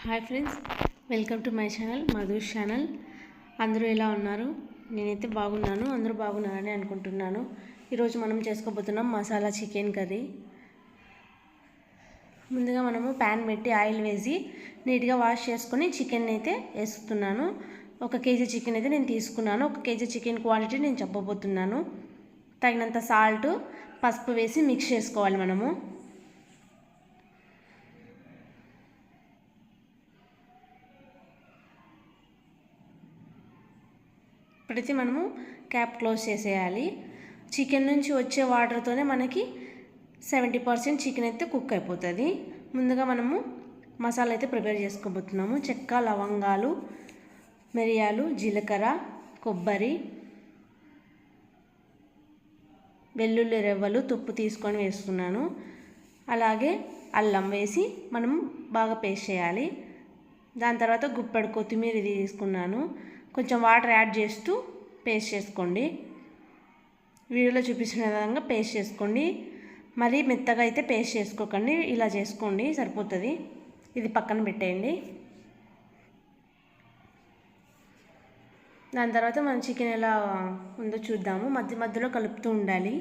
Hi friends, welcome to my channel Madhush channel. అందరూ ఎలా ఉన్నారు? నేనైతే బాగున్నాను. అందరూ బాగున్నారని అనుకుంటున్నాను. ఈరోజు మనం చేసుకోబోతున్నాం మసాలా చికెన్ కర్రీ. ముందుగా మనము ప్యాన్ పెట్టి ఆయిల్ వేసి నీట్గా వాష్ చేసుకొని చికెన్ అయితే వేస్తున్నాను. 1 కేజీ చికెన్ అయితే నేను తీసుకున్నాను. 1 కేజీ చికెన్ క్వాంటిటీ నేను చెప్పబోతున్నాను. తగినంత సాల్ట్, పసుపు వేసి మిక్స్ చేసుకోవాలి మనము. ఇప్పుడైతే మనము క్యాప్ క్లోజ్ చేసేయాలి. చికెన్ నుంచి వచ్చే వాటర్తోనే మనకి 70% చికెన్ అయితే కుక్ అయిపోతుంది. ముందుగా మనము మసాలా అయితే ప్రిపేర్ చేసుకోబోతున్నాము. చెక్క, లవంగాలు, మిరియాలు, జీలకర్ర, కొబ్బరి, వెల్లుల్లి రెవ్వలు, తుప్పు తీసుకొని వేస్తున్నాను. అలాగే అల్లం వేసి మనం బాగా పేస్ట్ చేయాలి. దాని తర్వాత గుప్పెడు కొత్తిమీర ఇది తీసుకున్నాను. కొంచెం వాటర్ యాడ్ చేస్తూ పేస్ట్ చేసుకోండి. వీడియోలో చూపించిన విధంగా పేస్ట్ చేసుకోండి. మరీ మెత్తగా అయితే పేస్ట్ చేసుకోకండి, ఇలా చేసుకోండి సరిపోతుంది. ఇది పక్కన పెట్టేయండి. దాని తర్వాత మనం చికెన్ ఎలా ఉందో చూద్దాము. మధ్య మధ్యలో కలుపుతూ ఉండాలి.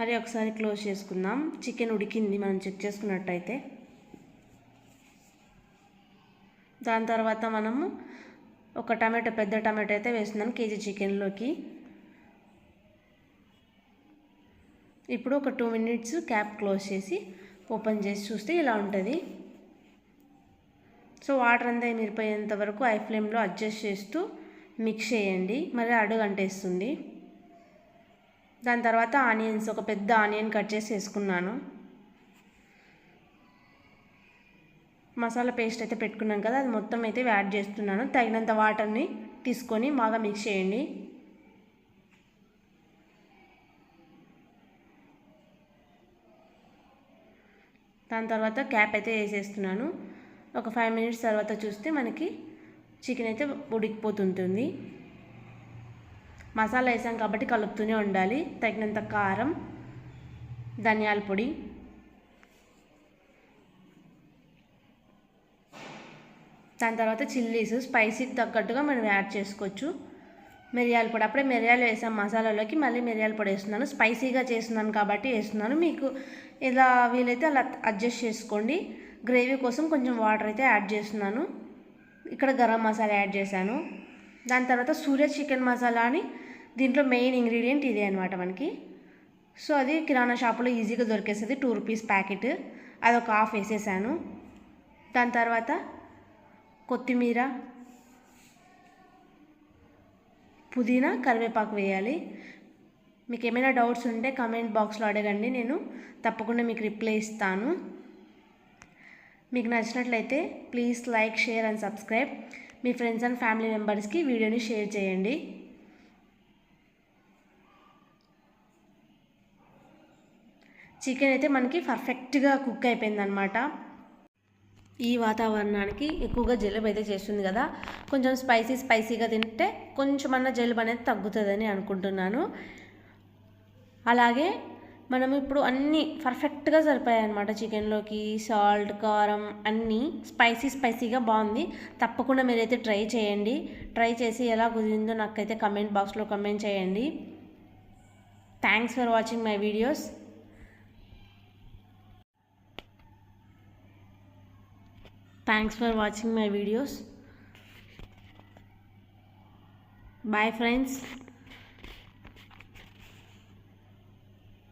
మరి ఒకసారి క్లోజ్ చేసుకుందాం. చికెన్ ఉడికింది మనం చెక్ చేసుకున్నట్టయితే. దాని తర్వాత మనము ఒక టమాటో, పెద్ద టమాటో అయితే వేస్తున్నాను కేజీ చికెన్లోకి. ఇప్పుడు ఒక 2 మినిట్స్ క్యాప్ క్లోజ్ చేసి ఓపెన్ చేసి చూస్తే ఇలా ఉంటుంది. సో వాటర్ అంతా మిరిపోయేంత వరకు హై ఫ్లేమ్లో అడ్జస్ట్ చేస్తూ మిక్స్ చేయండి, మరి అడుగు అంటేస్తుంది. దాని తర్వాత ఆనియన్స్, ఒక పెద్ద ఆనియన్ కట్ చేసి వేసుకున్నాను. మసాలా పేస్ట్ అయితే పెట్టుకున్నాం కదా, అది మొత్తం అయితే యాడ్ చేస్తున్నాను. తగినంత వాటర్ని తీసుకొని బాగా మిక్స్ చేయండి. దాని తర్వాత క్యాప్ అయితే వేసేస్తున్నాను. ఒక 5 మినిట్స్ తర్వాత చూస్తే మనకి చికెన్ అయితే ఉడికిపోతుంటుంది. మసాలా వేసాం కాబట్టి కలుపుతూనే ఉండాలి. తగినంత కారం, ధనియాల పొడి, దాని తర్వాత చిల్లీస్ స్పైసీకి తగ్గట్టుగా మనం యాడ్ చేసుకోవచ్చు. మిరియాల పొడి, అప్పుడే మిరియాలు వేసాం మసాలాలోకి, మళ్ళీ మిరియాల పొడి వేస్తున్నాను. స్పైసీగా చేస్తున్నాను కాబట్టి వేస్తున్నాను. మీకు ఎలా వీలైతే అలా అడ్జస్ట్ చేసుకోండి. గ్రేవీ కోసం కొంచెం వాటర్ అయితే యాడ్ చేస్తున్నాను. ఇక్కడ గరం మసాలా యాడ్ చేశాను. దాని తర్వాత సూర్య చికెన్ మసాలా అని, దీంట్లో మెయిన్ ఇంగ్రీడియంట్ ఇదే అనమాట మనకి. సో అది కిరాణా షాపులో ఈజీగా దొరికేస్తుంది. 2 రూపీస్ ప్యాకెట్, అది ఒక హాఫ్ వేసేసాను. దాని తర్వాత కొత్తిమీర, పుదీనా, కరివేపాకు వేయాలి. మీకు ఏమైనా డౌట్స్ ఉంటే కామెంట్ బాక్స్లో అడగండి, నేను తప్పకుండా మీకు రిప్లై ఇస్తాను. మీకు నచ్చినట్లయితే please like, share and subscribe. Me friends and family మెంబర్స్కి వీడియోని షేర్ చేయండి. చికెన్ అయితే మనకి పర్ఫెక్ట్గా కుక్ అయిపోయిందనమాట. ఈ వాతావరణానికి ఎక్కువగా జలుబు అయితే చేస్తుంది కదా, కొంచెం స్పైసీగా తింటే కొంచెమన్నా జలుబు అనేది తగ్గుతుందని అనుకుంటున్నాను. అలాగే మనం ఇప్పుడు అన్నీ పర్ఫెక్ట్గా సరిపోయాయి అనమాట చికెన్లోకి. సాల్ట్, కారం అన్నీ స్పైసీగా బాగుంది. తప్పకుండా మీరైతే ట్రై చేయండి. ట్రై చేసి ఎలా కుదిరిందో నాకైతే కమెంట్ బాక్స్లో కమెంట్ చేయండి. Thanks for watching my videos. Thanks for watching my videos. Bye friends.